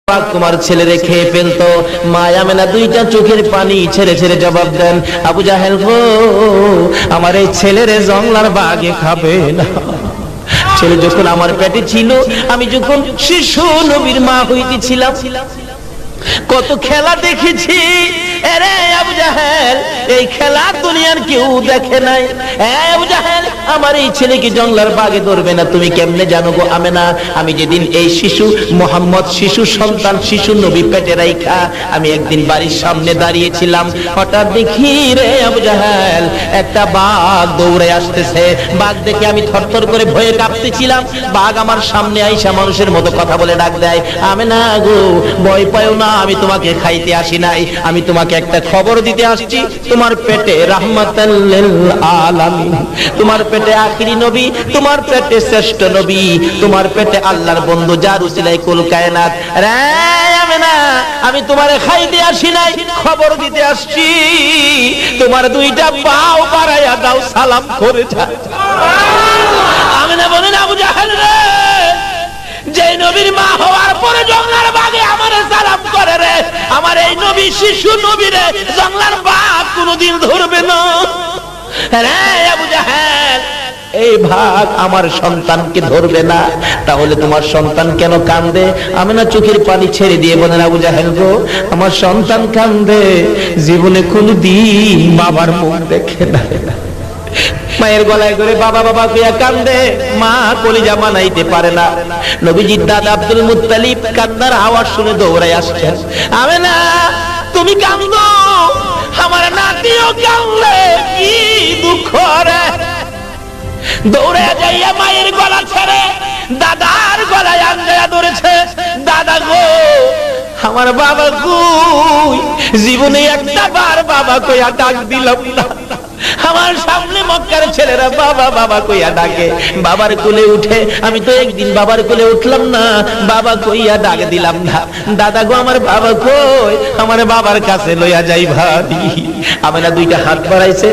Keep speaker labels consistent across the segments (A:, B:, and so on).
A: তোমার ছেলেরে খেয়ে ফেলতো। মা আমেনা দুইটা চোখের পানি ছেড়ে ছেড়ে জবাব দেন, আবু জাহেল গো, আমার এই ছেলেরে জংলার বাঘে খাবে না। ছেলে যখন আমার পেটে ছিল, আমি যখন শিশু নবীর মা হইতেছিলাম, কত খেলা দেখেছি। আরে আবু জাহেল, এই খেলা দুনিয়ার কেউ দেখে নাই। আবু জাহেল, আমার এই ছেলেকে জংলার বাঘে ধরবে না তুমি কেমনে জানো গো আমেনা? আমি যেদিন এই শিশু মোহাম্মদ, শিশু সন্তান, শিশু নবী পেটে রাইখা আমি একদিন বাড়ির সামনে দাঁড়িয়েছিলাম, হঠাৎ দেখি রে আবু জাহেল একটা বাঘ দৌড়ে আসতেছে। বাঘ দেখে আমি থরথর করে ভয়ে কাঁপতেছিলাম। বাঘ আমার সামনে আইসা মানুষের মতো কথা বলে ডাক দেয়, আমেনা গো, ভয় পাও না, আমি তোমাকে খাইতে আসি নাই, আমি তোমাকে একটা খবর দিতে আসছি। তোমার পেটে রাহমাতাল লিল আলামিন, তোমার পেটে আখিরি নবী, তোমার পেটে শ্রেষ্ঠ নবী, তোমার পেটে আল্লাহর বন্ধু, যার উসিলায় কুল কায়নাত। রে আমেনা, আমি তোমারে খাইতে আসি নাই, খবর দিতে আসছি। তোমার দুইটা পাও বাড়াইয়া দাও, সালাম করে যাও। আমেনা বলেন, আবু জাহেল রে, যে নবীর মা হওয়ার পরে জংলার বাঘে আমারে সালাম করে রে, আমার এই নবী শিশু নবী রে জংলার বাঘ কোনদিন ধরবে না। রে আবু জাহেল, এই ভাগ আমার সন্তানকে ধরবে না, তাহলে তোমার সন্তান কেন কান্দে? আমেনা চোখের পানি ছেড়ে দিয়ে বলেন, আবু জাহেল গো, আমার সন্তান কান্দে, জীবনে কোনদিন বাবার মুখ দেখে না। মায়ের গলায় ধরে বাবা বাবা কইয়া কান্দে, মা কলিজা মানাইতে পারে না। নবীজির দাদা আব্দুল মুত্তালিব কান্নার আওয়াজ শুনে দৌড়ায় আসছেন। আমেনা, তুমি কান্দো, আমার নাতিও কান্দে, কি দুঃখ রে। দৌড়ে যাইয়া মায়ের গলা ছেড়ে দাদার গলায় আঙ্গায়া ধরেছে, দাদা গো, আমার বাবা কই? জীবনে একটা বার বাবা কইয়া ডাক দিলাম না। আমার সামনে মক্কার ছেলেরা বাবা বাবা কইয়া ডাকে, বাবার কোলে উঠে, আমি তো একদিন বাবার কোলে উঠলাম না, বাবা কইয়া ডাক দিলাম না। দাদা গো, আমার বাবা কই? আমার বাবার কাছে লইয়া যাই ভাবি। আমেনা দুইটা হাত বাড়াইছে,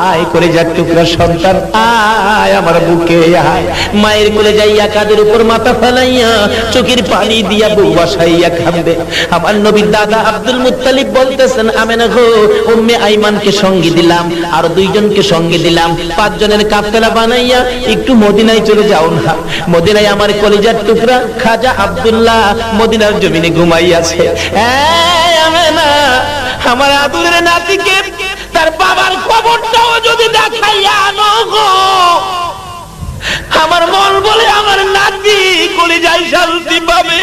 A: আয় করে যাক টুকরা সন্তান, আয় আমার বুকে আয়। মায়ের কোলে যাইয়া কাদের উপর মাথা ফেলাইয়া চোখের পানি দিয়া বুক বসাইয়া কাঁদে। আমার নবীর দাদা আব্দুল মুত্তালিব বলতেছেন, আমেনা গো, উম্মে আইমানকে সঙ্গী দিলাম, আর দুইজনকে সঙ্গে দিলাম, 5 জনের কাফেলা বানাইয়া একটু মদিনায় চলে যাও না। মদিনায় আমার কলিজার টুকরা খাজা আব্দুল্লাহ মদিনার জমিনে ঘুমাইয়াছে। আমেনা, আমার আদুরের নাতিকে তার বাবার খবরটাও যদি দেখাইয়া আনো গো, আমার মন বলে আমার নাতি কলিজায় শান্তি পাবে।